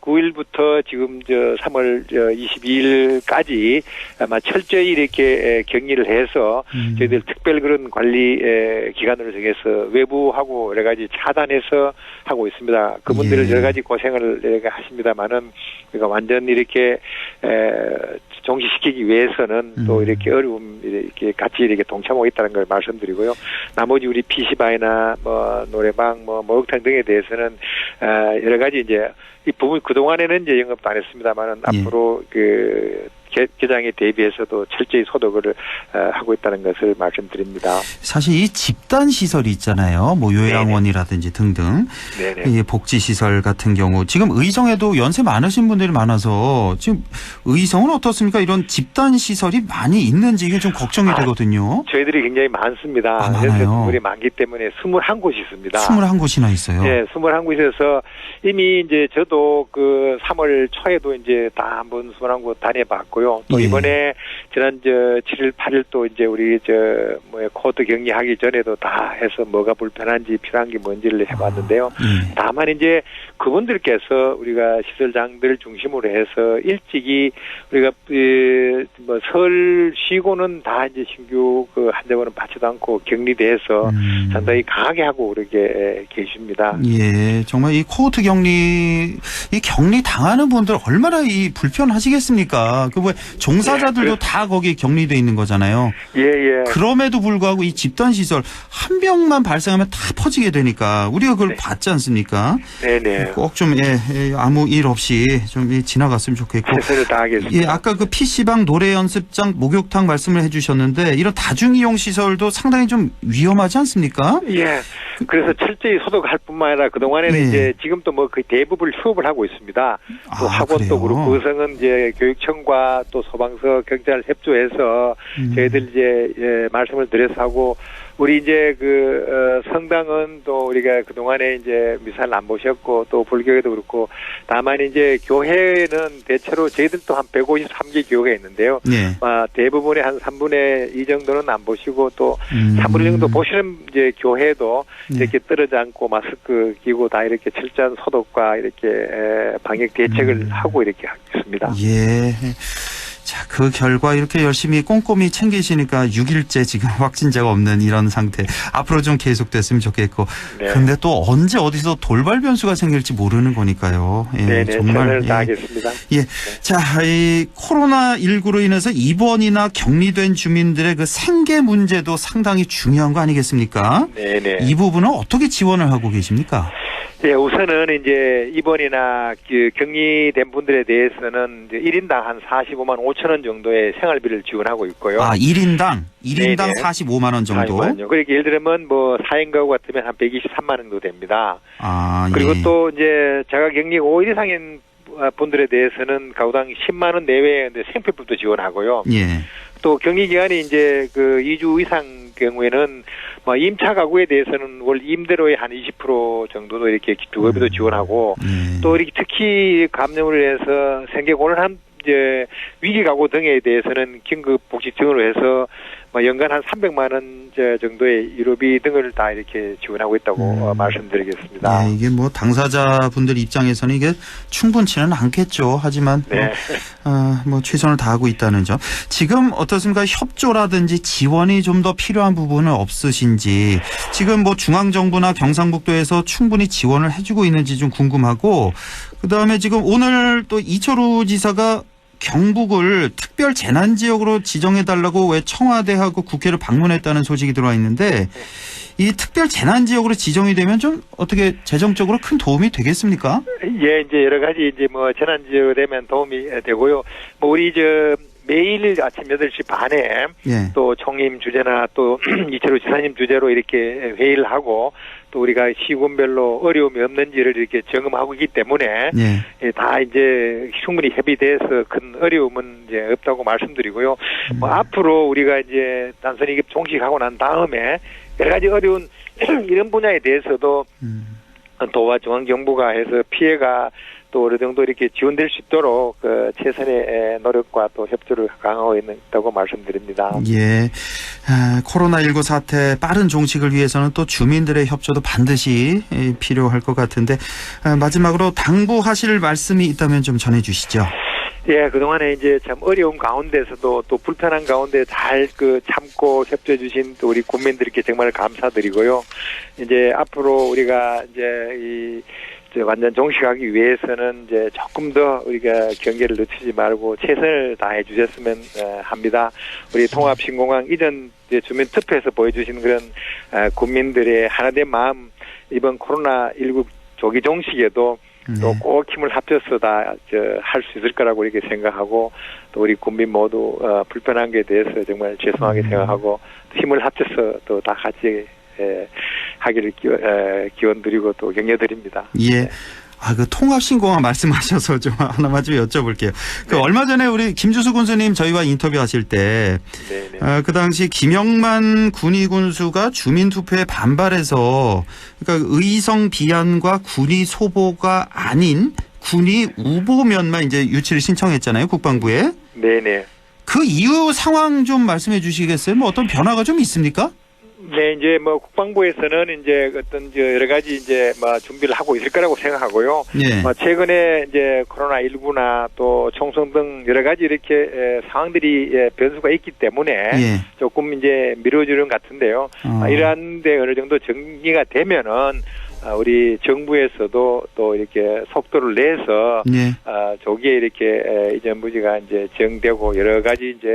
9일부터 지금 3월 22일까지 아마 철저히 이렇게 격리를 해서 저희들 특별 그런 관리 기관으로 정해서 외부하고 여러 가지 차단해서 하고 있습니다. 그분들을 여러 가지 고생을 이렇게 하십니다만은 우리가 완전 이렇게 종식시키기 위해서는 또 이렇게 어려움 이렇게 같이 이렇게 동참하고 있다는 걸 말씀드리고요. 나머지 우리 PC방이나 뭐 노래방, 뭐 목욕탕 등에 대해서는 여러 가지 이제 이 부분 그동안에는 이제 영업도 안 했습니다만은 앞으로 개장에 대비해서도 철저히 소독을 하고 있다는 것을 말씀드립니다. 사실 이 집단 시설이 있잖아요. 뭐 요양원이라든지 등등. 복지 시설 같은 경우 지금 의성에도 연세 많으신 분들이 많아서 지금 의성은 어떻습니까? 이런 집단 시설이 많이 있는지 이게 좀 걱정이 되거든요. 저희들이 굉장히 많습니다. 많아요. 건물이 많기 때문에 21곳이 있습니다. 21곳이나 있어요. 네, 21곳에서 이미 이제 저도 3월 초에도 이제 다 한번 21곳 다녀봤고요. 또 이번에 지난 7일, 8일 또 이제 우리 코호트 격리하기 전에도 다 해서 뭐가 불편한지 필요한 게 뭔지를 해봤는데요. 다만 이제 그분들께서 우리가 시설장들 중심으로 해서 일찍이 우리가 설 쉬고는 다 이제 신규 환자분은 받지도 않고 격리돼서 상당히 강하게 하고 그렇게 계십니다. 정말 이 코호트 격리 당하는 분들 얼마나 불편하시겠습니까? 종사자들도 다 거기에 격리돼 있는 거잖아요. 그럼에도 불구하고 이 집단 시설 한 병만 발생하면 다 퍼지게 되니까 우리가 그걸 봤지 않습니까? 꼭 좀 아무 일 없이 좀 지나갔으면 좋겠고. 최선을 다하겠습니다. 아까 그 PC방, 노래 연습장, 목욕탕 말씀을 해주셨는데 이런 다중이용 시설도 상당히 좀 위험하지 않습니까? 그래서 철저히 소독할 뿐만 아니라 그동안에는 이제 지금도 뭐 거의 대부분 휴업을 하고 있습니다. 또 학원도 그렇고 의성은 이제 교육청과 또 소방서 경찰 협조해서 저희들 이제 말씀을 드려서 하고 우리 이제 성당은 또 우리가 그동안에 이제 미사를 안 보셨고 또 불교에도 그렇고 다만 이제 교회는 대체로 저희들도 한 153개 교회가 있는데요. 네. 대부분의 한 3분의 2 정도는 안 보시고 또 3분의 1 정도 보시는 이제 교회도 이렇게 떨어져 앉고 마스크 끼고 다 이렇게 철저한 소독과 이렇게 방역 대책을 하고 이렇게 하겠습니다. 예. 자, 그 결과 이렇게 열심히 꼼꼼히 챙기시니까 6일째 지금 확진자가 없는 이런 상태. 앞으로 좀 계속됐으면 좋겠고. 네. 근데 또 언제 어디서 돌발 변수가 생길지 모르는 거니까요. 예, 네네, 정말. 최선을 다하겠습니다. 예. 네. 자, 이 코로나19로 인해서 입원이나 격리된 주민들의 그 생계 문제도 상당히 중요한 거 아니겠습니까? 네네. 이 부분은 어떻게 지원을 하고 계십니까? 예, 우선은 이제 입원이나 격리된 분들에 대해서는 이제 1인당 한 45만 5천 원 정도의 생활비를 지원하고 있고요. 1인당 네네. 45만 원 정도. 45만 원. 그러니까 예를 들면 뭐 4인 가구 같으면 한 123만 원 정도 됩니다. 그리고 예. 또 이제 자가격리 5일 이상인 분들에 대해서는 가구당 10만 원 내외의 생필품도 지원하고요. 예. 또 격리 기간이 이제 2주 이상 경우에는 임차 가구에 대해서는 월 임대료의 한 20% 정도도 이렇게 주거비도 지원하고 또 이렇게 특히 감염을 해서 생계 곤란한 이제 위기 가구 등에 대해서는 긴급 복지 등으로 해서 연간 한 300만 원 정도의 위로비 등을 다 이렇게 지원하고 있다고 말씀드리겠습니다. 네, 이게 뭐 당사자분들 입장에서는 이게 충분치는 않겠죠. 하지만 네. 뭐 최선을 다하고 있다는 점. 지금 어떻습니까? 협조라든지 지원이 좀 더 필요한 부분은 없으신지, 지금 뭐 중앙정부나 경상북도에서 충분히 지원을 해주고 있는지 좀 궁금하고, 그다음에 지금 오늘 또 이철우 지사가 경북을 특별 재난 지역으로 지정해달라고 왜 청와대하고 국회를 방문했다는 소식이 들어와 있는데, 이 특별 재난 지역으로 지정이 되면 좀 어떻게 재정적으로 큰 도움이 되겠습니까? 예, 이제 여러 가지 이제 뭐 재난 지역 되면 도움이 되고요. 뭐 우리 매일 아침 8시 반에 예. 또 총림 주제나 또 이철우 지사님 주제로 이렇게 회의를 하고 또 우리가 시군별로 어려움이 없는지를 이렇게 점검하고 있기 때문에 예. 다 이제 충분히 협의돼서 큰 어려움은 이제 없다고 말씀드리고요. 뭐 앞으로 우리가 이제 단순히 종식하고 난 다음에 여러 가지 어려운 이런 분야에 대해서도 도와 중앙정부가 해서 피해가 또 어느 정도 이렇게 지원될 수 있도록 최선의 노력과 또 협조를 강화하고 있다고 말씀드립니다. 예. 코로나19 사태 빠른 종식을 위해서는 또 주민들의 협조도 반드시 필요할 것 같은데, 마지막으로 당부하실 말씀이 있다면 좀 전해주시죠. 예, 그동안에 이제 참 어려운 가운데서도 또 불편한 가운데 잘 참고 협조해주신 또 우리 국민들께 정말 감사드리고요. 이제 앞으로 우리가 이제 완전 종식하기 위해서는 이제 조금 더 우리가 경계를 늦추지 말고 최선을 다해 주셨으면 합니다. 우리 통합신공항 이전 주민 투표에서 보여주신 그런 국민들의 하나된 마음, 이번 코로나19 조기 종식에도 또 꼭 힘을 합쳐서 다 할 수 있을 거라고 이렇게 생각하고, 또 우리 국민 모두 불편한 게 대해서 정말 죄송하게 생각하고 힘을 합쳐서 또 다 같이 하기를 기원드리고 또 격려드립니다. 예. 그 통합신공항 말씀하셔서 좀 하나만 좀 여쭤볼게요. 그 얼마 전에 우리 김주수 군수님 저희와 인터뷰하실 때, 그 당시 김영만 군의 군수가 주민투표에 반발해서, 그러니까 의성 비안과 군의 소보가 아닌 군의 우보면만 이제 유치를 신청했잖아요, 국방부에. 네네. 그 이후 상황 좀 말씀해 주시겠어요? 뭐 어떤 변화가 좀 있습니까? 네, 이제 뭐 국방부에서는 이제 어떤 여러 가지 이제 뭐 준비를 하고 있을 거라고 생각하고요. 예. 최근에 이제 코로나19나 또 총선 등 여러 가지 이렇게 상황들이 변수가 있기 때문에 예. 조금 이제 미뤄지는 것 같은데요. 이러한 데 어느 정도 정리가 되면은 우리 정부에서도 또 이렇게 속도를 내서 예. 조기에 이렇게 이전 부지가 이제 정되고 여러 가지 이제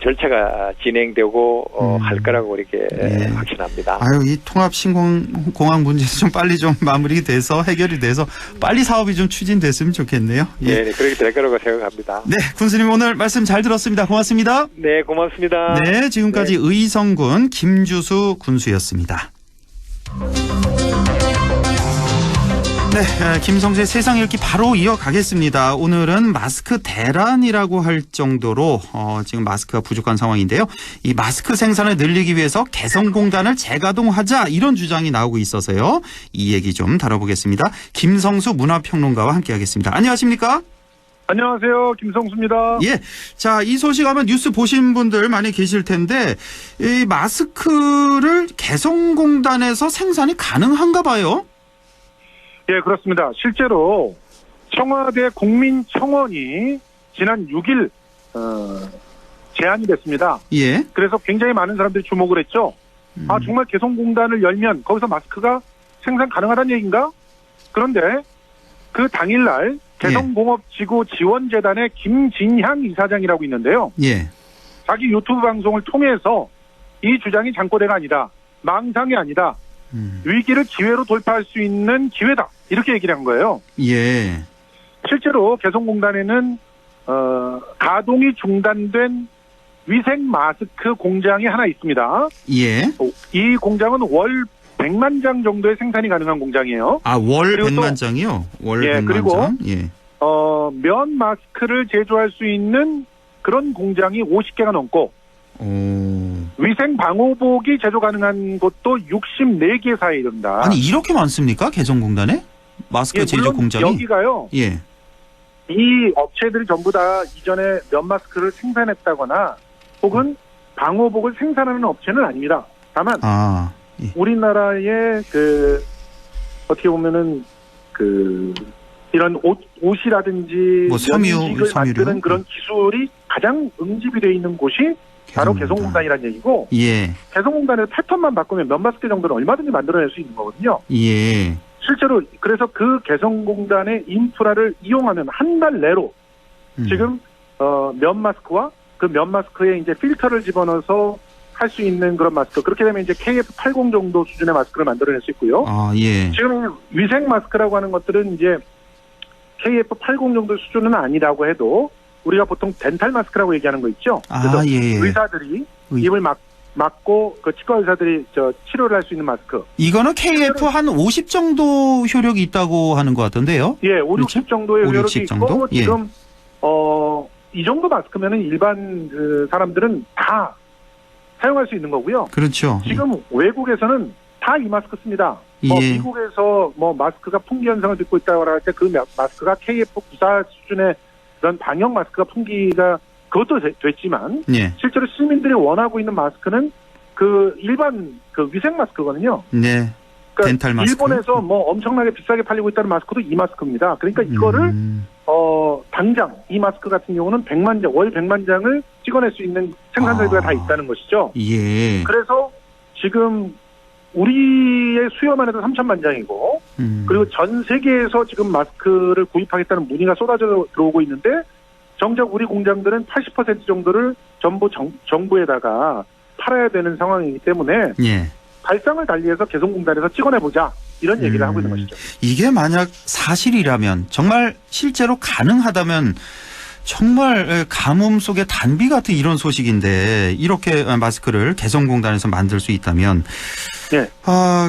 절차가 진행되고 할 거라고 이렇게 확신합니다. 이 통합신공항 문제도 좀 빨리 좀 마무리돼서 해결이 돼서 빨리 사업이 좀 추진됐으면 좋겠네요. 예. 네, 그렇게 될 거라고 생각합니다. 네, 군수님 오늘 말씀 잘 들었습니다. 고맙습니다. 네, 고맙습니다. 네, 지금까지 의성군 김주수 군수였습니다. 네, 김성수의 세상 읽기 바로 이어가겠습니다. 오늘은 마스크 대란이라고 할 정도로 지금 마스크가 부족한 상황인데요. 이 마스크 생산을 늘리기 위해서 개성공단을 재가동하자 이런 주장이 나오고 있어서요. 이 얘기 좀 다뤄보겠습니다. 김성수 문화평론가와 함께하겠습니다. 안녕하십니까? 안녕하세요. 김성수입니다. 예. 자, 이 소식 아마 뉴스 보신 분들 많이 계실 텐데 이 마스크를 개성공단에서 생산이 가능한가 봐요? 예, 그렇습니다. 실제로 청와대 국민청원이 지난 6일 제안이 됐습니다. 예. 그래서 굉장히 많은 사람들이 주목을 했죠. 아, 정말 개성공단을 열면 거기서 마스크가 생산 가능하다는 얘기인가? 그런데 그 당일날 개성공업지구지원재단의 김진향 이사장이라고 있는데요. 예. 자기 유튜브 방송을 통해서 이 주장이 잠꼬대가 아니다. 망상이 아니다. 위기를 기회로 돌파할 수 있는 기회다. 이렇게 얘기를 한 거예요. 예. 실제로 개성공단에는 가동이 중단된 위생 마스크 공장이 하나 있습니다. 예. 이 공장은 월 100만 장 정도의 생산이 가능한 공장이에요. 아, 월 100만 장이요? 월 예, 100만 그리고 장? 예. 면 마스크를 제조할 수 있는 그런 공장이 50개가 넘고 위생 방호복이 제조 가능한 곳도 64개 사이에 이릅니다. 아니, 이렇게 많습니까? 개성공단에? 마스크 예, 제조 물론 공장이? 여기가요. 예. 이 업체들이 전부 다 이전에 면 마스크를 생산했다거나 혹은 방호복을 생산하는 업체는 아닙니다. 다만 예. 우리나라의 어떻게 보면은 이런 옷이라든지 뭐 면식을 만드는 그런 기술이 가장 응집이 되어 있는 곳이 바로 개성공단이라는 얘기고, 예. 개성공단에서 패턴만 바꾸면 면 마스크 정도는 얼마든지 만들어낼 수 있는 거거든요. 예. 실제로 그래서 그 개성공단의 인프라를 이용하면 한 달 내로 지금 면 마스크와 그 면 마스크에 이제 필터를 집어넣어서 할 수 있는 그런 마스크, 그렇게 되면 이제 KF80 정도 수준의 마스크를 만들어낼 수 있고요. 아, 예. 지금 위생 마스크라고 하는 것들은 이제 KF80 정도 수준은 아니라고 해도 우리가 보통 덴탈 마스크라고 얘기하는 거 있죠. 그래서 예. 의사들이 입을 막고 그 치과 의사들이 치료를 할 수 있는 마스크. 이거는 KF 한 50 정도 효력이 있다고 하는 것 같던데요. 예, 5, 60 정도의 5, 효력이 60 정도? 있고 예. 지금 이 정도 마스크면은 일반 사람들은 다 사용할 수 있는 거고요. 그렇죠. 지금 외국에서는 다 이 마스크 씁니다. 미국에서 마스크가 풍기 현상을 빚고 있다고 할 때 그 마스크가 KF94 수준의 그런 방역 마스크가 풍기가 그것도 됐지만 예. 실제로 시민들이 원하고 있는 마스크는 그 일반 위생 마스크거든요. 네. 그러니까 덴탈 마스크. 일본에서 엄청나게 비싸게 팔리고 있다는 마스크도 이 마스크입니다. 그러니까 이거를 당장 이 마스크 같은 경우는 100만 장, 월 100만 장을 찍어낼 수 있는 생산 설비가 다 있다는 것이죠. 예. 그래서 지금 우리의 수요만 해도 3천만 장이고 그리고 전 세계에서 지금 마스크를 구입하겠다는 문의가 쏟아져 들어오고 있는데 정작 우리 공장들은 80% 정도를 전부 정부에다가 팔아야 되는 상황이기 때문에 예. 발상을 달리해서 개성공단에서 찍어내보자 이런 얘기를 하고 있는 것이죠. 이게 만약 사실이라면 정말 실제로 가능하다면 정말 가뭄 속의 단비 같은 이런 소식인데 이렇게 마스크를 개성공단에서 만들 수 있다면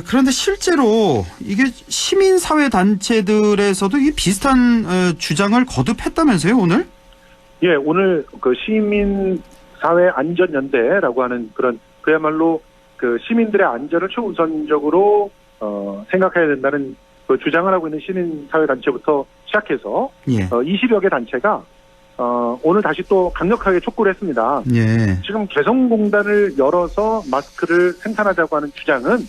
그런데 실제로 이게 시민사회 단체들에서도 이 비슷한 주장을 거듭했다면서요 오늘? 예, 오늘 그 시민사회안전연대라고 하는 그야말로 그 시민들의 안전을 최우선적으로 생각해야 된다는 그 주장을 하고 있는 시민사회단체부터 시작해서 20여 개 단체가 오늘 다시 또 강력하게 촉구를 했습니다. 예. 지금 개성공단을 열어서 마스크를 생산하자고 하는 주장은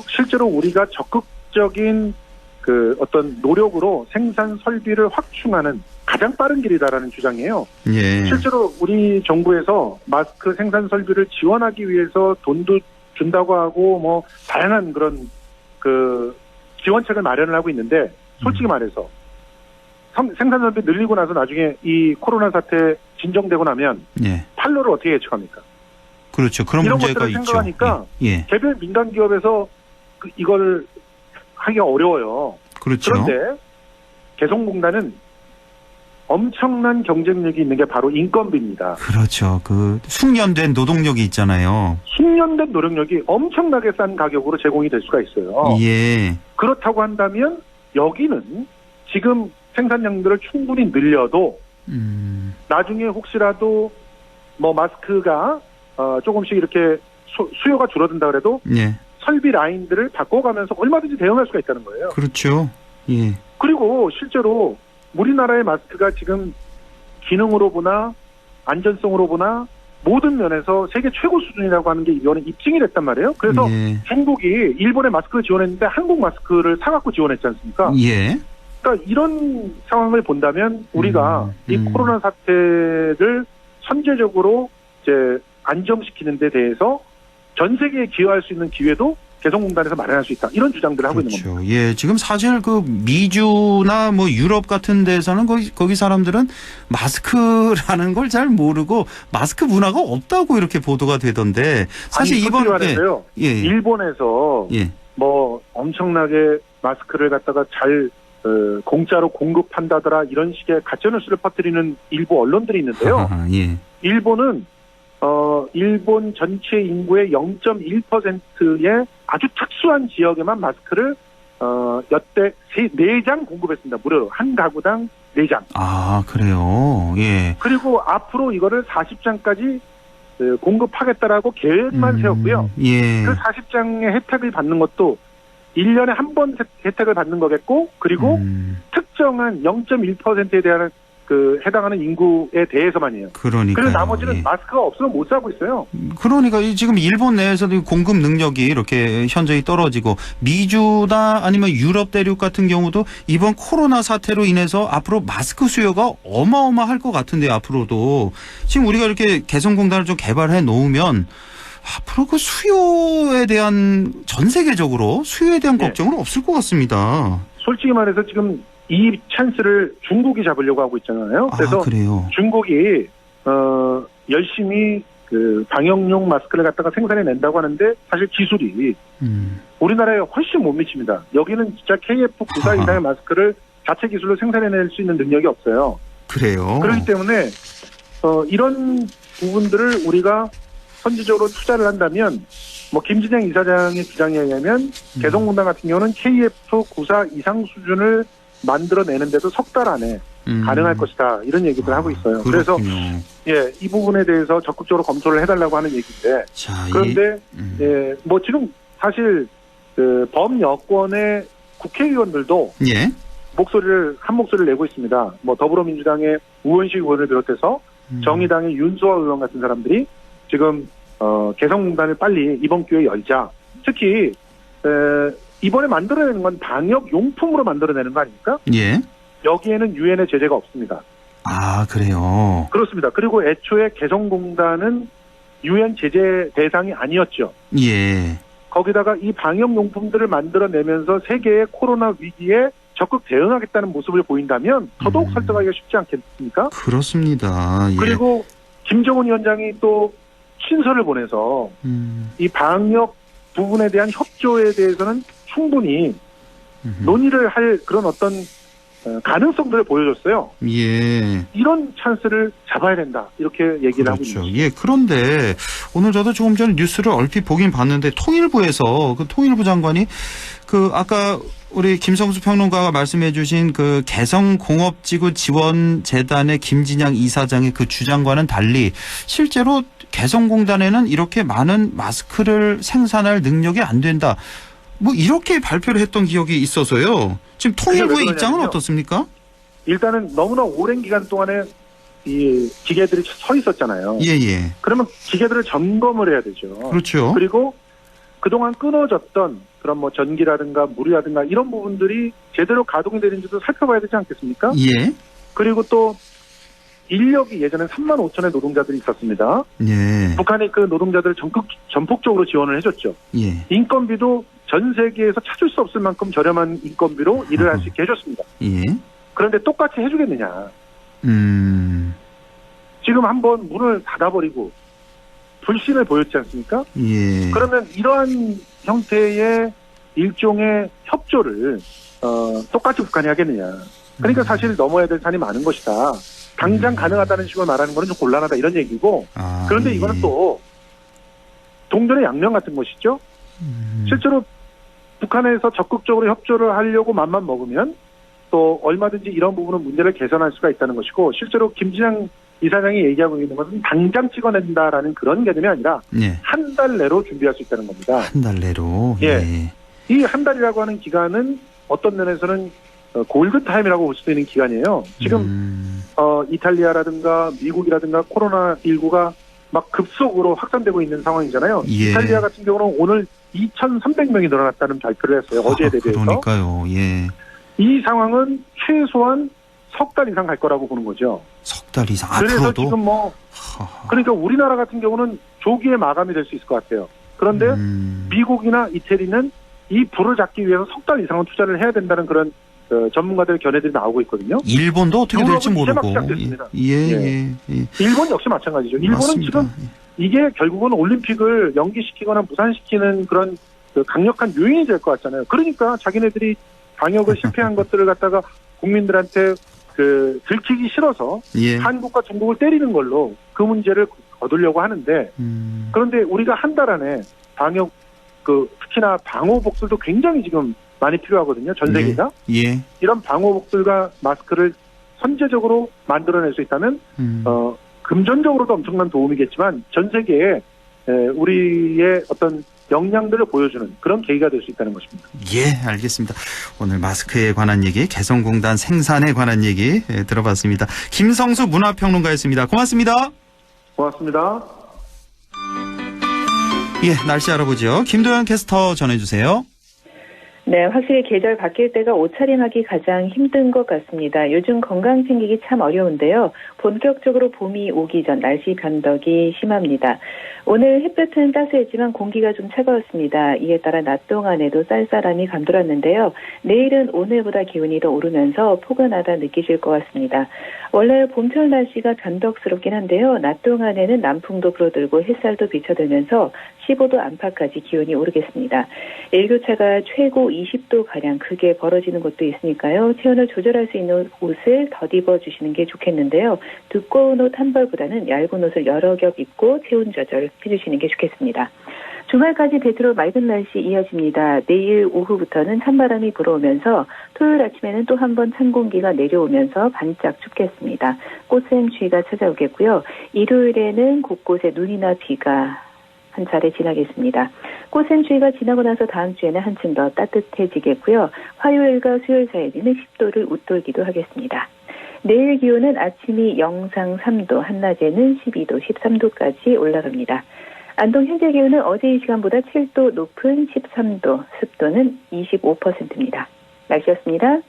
실제로 우리가 적극적인 그 어떤 노력으로 생산 설비를 확충하는 가장 빠른 길이다라는 주장이에요. 예. 실제로 우리 정부에서 마스크 생산 설비를 지원하기 위해서 돈도 준다고 하고 다양한 그런 그 지원책을 마련을 하고 있는데 솔직히 말해서 생산 설비 늘리고 나서 나중에 이 코로나 사태 진정되고 나면 판로를 어떻게 예측합니까? 그렇죠. 그런 이런 문제가 것들을 있죠. 생각하니까 예. 개별 민간 기업에서 이걸 하기가 어려워요. 그렇죠. 그런데 개성공단은 엄청난 경쟁력이 있는 게 바로 인건비입니다. 그렇죠. 그 숙련된 노동력이 있잖아요. 숙련된 노동력이 엄청나게 싼 가격으로 제공이 될 수가 있어요. 예. 그렇다고 한다면 여기는 지금 생산량들을 충분히 늘려도 나중에 혹시라도 뭐 마스크가 조금씩 이렇게 수요가 줄어든다 그래도 예. 설비 라인들을 바꿔가면서 얼마든지 대응할 수가 있다는 거예요. 그렇죠. 예. 그리고 실제로 우리나라의 마스크가 지금 기능으로 보나 안전성으로 보나 모든 면에서 세계 최고 수준이라고 하는 게 이번에 입증이 됐단 말이에요. 그래서 예. 중국이 일본의 마스크를 지원했는데 한국 마스크를 사갖고 지원했지 않습니까? 예. 그러니까 이런 상황을 본다면 우리가 이 코로나 사태를 선제적으로 이제 안정시키는 데 대해서 전 세계에 기여할 수 있는 기회도 개성공단에서 마련할 수 있다. 이런 주장들을 하고 그렇죠. 있는 겁니다. 예, 지금 사실 그 미주나 뭐 유럽 같은 데서는 거기 사람들은 마스크라는 걸 잘 모르고 마스크 문화가 없다고 이렇게 보도가 되던데 사실 아니, 이번 말해서요. 예. 일본에서 예. 뭐 엄청나게 마스크를 갖다가 잘 공짜로 공급한다더라 이런 식의 가짜뉴스를 퍼뜨리는 일부 언론들이 있는데요. 예. 일본은 일본 전체 인구의 0.1%의 아주 특수한 지역에만 마스크를 여태 4장 공급했습니다. 무려 한 가구당 4장. 아, 그래요. 예. 그리고 앞으로 이거를 40장까지 공급하겠다라고 계획만 세웠고요. 예. 그 40장의 혜택을 받는 것도 1년에 한 번 혜택을 받는 거겠고, 그리고 특정한 0.1%에 대한 해당하는 인구에 대해서만이에요. 그러니까요. 그래서 나머지는 예. 마스크가 없으면 못 사고 있어요. 그러니까 지금 일본 내에서도 공급 능력이 이렇게 현저히 떨어지고 미주나 아니면 유럽 대륙 같은 경우도 이번 코로나 사태로 인해서 앞으로 마스크 수요가 어마어마할 것 같은데 앞으로도 지금 우리가 이렇게 개성공단을 좀 개발해 놓으면 앞으로 그 수요에 대한 전 세계적으로 수요에 대한 걱정은 없을 것 같습니다. 솔직히 말해서 지금 이 찬스를 중국이 잡으려고 하고 있잖아요. 그래서 그래요. 중국이 열심히 방역용 마스크를 갖다가 생산해 낸다고 하는데 사실 기술이 우리나라에 훨씬 못 미칩니다. 여기는 진짜 KF94 이상의 마스크를 자체 기술로 생산해낼 수 있는 능력이 없어요. 그래요. 그렇기 때문에 이런 부분들을 우리가 선제적으로 투자를 한다면 뭐 김진영 이사장의 주장에 의하면 개성공단 같은 경우는 KF94 이상 수준을 만들어내는데도 석 달 안에 가능할 것이다. 이런 얘기들 하고 있어요. 그렇군요. 그래서 이 부분에 대해서 적극적으로 검토를 해달라고 하는 얘기인데 그런데 뭐 지금 사실 범여권의 국회의원들도 한 목소리를 내고 있습니다. 뭐 더불어민주당의 우원식 의원을 비롯해서 정의당의 윤수아 의원 같은 사람들이 지금 개성공단을 빨리 이번 기회에 열자. 특히 이번에 만들어내는 건 방역 용품으로 만들어내는 거 아닙니까? 예. 여기에는 유엔의 제재가 없습니다. 아, 그래요. 그렇습니다. 그리고 애초에 개성공단은 유엔 제재 대상이 아니었죠. 예. 거기다가 이 방역 용품들을 만들어내면서 세계의 코로나 위기에 적극 대응하겠다는 모습을 보인다면 더더욱 설득하기가 쉽지 않겠습니까? 그렇습니다. 예. 그리고 김정은 위원장이 또 친서를 보내서 이 방역 부분에 대한 협조에 대해서는 충분히 논의를 할 그런 어떤 가능성들을 보여줬어요. 예. 이런 찬스를 잡아야 된다. 이렇게 얘기를 하고 있는 거죠. 예. 그런데 오늘 저도 조금 전에 뉴스를 얼핏 보긴 봤는데 통일부에서 그 통일부 장관이 아까 우리 김성수 평론가가 말씀해 주신 개성공업지구 지원재단의 김진양 이사장의 그 주장과는 달리 실제로 개성공단에는 이렇게 많은 마스크를 생산할 능력이 안 된다. 뭐 이렇게 발표를 했던 기억이 있어서요. 지금 통일부의 입장은 어떻습니까? 일단은 너무나 오랜 기간 동안에 이 기계들이 서 있었잖아요. 예. 그러면 기계들을 점검을 해야 되죠. 그렇죠. 그리고 그동안 끊어졌던 그런 뭐 전기라든가 물이라든가 이런 부분들이 제대로 가동이 되는지도 살펴봐야 되지 않겠습니까? 예. 그리고 또 인력이 예전에 3만 5천의 노동자들이 있었습니다. 예. 북한이 그 노동자들을 전폭적으로 지원을 해줬죠. 예. 인건비도 전 세계에서 찾을 수 없을 만큼 저렴한 인건비로 일을 할 수 있게 해줬습니다. 예. 그런데 똑같이 해주겠느냐. 지금 한번 문을 닫아버리고 불신을 보였지 않습니까? 예. 그러면 이러한 형태의 일종의 협조를 똑같이 북한이 하겠느냐. 그러니까 사실 넘어야 될 산이 많은 것이다. 당장 가능하다는 식으로 말하는 거는 좀 곤란하다 이런 얘기고. 그런데 이거는 또 동전의 양면 같은 것이죠. 실제로 북한에서 적극적으로 협조를 하려고 맘만 먹으면 또 얼마든지 이런 부분은 문제를 개선할 수가 있다는 것이고, 실제로 김진양 이사장이 얘기하고 있는 것은 당장 찍어낸다라는 그런 개념이 아니라 네. 한 달 내로 준비할 수 있다는 겁니다. 한 달 내로. 예. 예. 이 한 달이라고 하는 기간은 어떤 면에서는 골든타임이라고 볼 수도 있는 기간이에요. 지금 이탈리아라든가 미국이라든가 코로나19가 막 급속으로 확산되고 있는 상황이잖아요. 예. 이탈리아 같은 경우는 오늘 2,300명이 늘어났다는 발표를 했어요. 어제에 대비해서. 그러니까요. 예. 이 상황은 최소한 석 달 이상 갈 거라고 보는 거죠. 석 달 이상 그래서 앞으로도. 지금 그러니까 우리나라 같은 경우는 조기에 마감이 될 수 있을 것 같아요. 그런데 미국이나 이태리는 이 불을 잡기 위해서 석 달 이상은 투자를 해야 된다는 그런 전문가들의 견해들이 나오고 있거든요. 일본도 어떻게 될지 모르고. 예. 일본 역시 마찬가지죠. 일본은 맞습니다. 지금 이게 결국은 올림픽을 연기시키거나 무산시키는 그런 강력한 요인이 될 것 같잖아요. 그러니까 자기네들이 방역을 실패한 것들을 갖다가 국민들한테 들키기 싫어서 예. 한국과 중국을 때리는 걸로 그 문제를 거두려고 하는데, 그런데 우리가 한 달 안에 방역 특히나 방호복들도 굉장히 지금 많이 필요하거든요. 전 세계가. 예. 이런 방호복들과 마스크를 선제적으로 만들어낼 수 있다면 금전적으로도 엄청난 도움이겠지만 전 세계에 우리의 어떤 역량들을 보여주는 그런 계기가 될 수 있다는 것입니다. 예, 알겠습니다. 오늘 마스크에 관한 얘기, 개성공단 생산에 관한 얘기 들어봤습니다. 김성수 문화평론가였습니다. 고맙습니다. 고맙습니다. 예, 날씨 알아보죠. 김도현 캐스터 전해주세요. 네, 확실히 계절 바뀔 때가 옷차림하기 가장 힘든 것 같습니다. 요즘 건강 챙기기 참 어려운데요. 본격적으로 봄이 오기 전 날씨 변덕이 심합니다. 오늘 햇볕은 따스했지만 공기가 좀 차가웠습니다. 이에 따라 낮 동안에도 쌀쌀함이 감돌았는데요. 내일은 오늘보다 기온이 더 오르면서 포근하다 느끼실 것 같습니다. 원래 봄철 날씨가 변덕스럽긴 한데요. 낮 동안에는 남풍도 불어들고 햇살도 비쳐들면서 15도 안팎까지 기온이 오르겠습니다. 일교차가 최고 20도가량 크게 벌어지는 곳도 있으니까요. 체온을 조절할 수 있는 옷을 더 입어주시는 게 좋겠는데요. 두꺼운 옷 한 벌보다는 얇은 옷을 여러 겹 입고 체온 조절 해주시는 게 좋겠습니다. 주말까지 대체로 맑은 날씨 이어집니다. 내일 오후부터는 찬바람이 불어오면서 토요일 아침에는 또 한 번 찬 공기가 내려오면서 반짝 춥겠습니다. 꽃샘추위가 찾아오겠고요. 일요일에는 곳곳에 눈이나 비가 한 차례 지나겠습니다. 꽃샘추위가 지나고 나서 다음 주에는 한층 더 따뜻해지겠고요. 화요일과 수요일 사이에는 10도를 웃돌기도 하겠습니다. 내일 기온은 아침이 영상 3도, 한낮에는 12도, 13도까지 올라갑니다. 안동 현재 기온은 어제 이 시간보다 7도 높은 13도, 습도는 25%입니다. 날씨였습니다.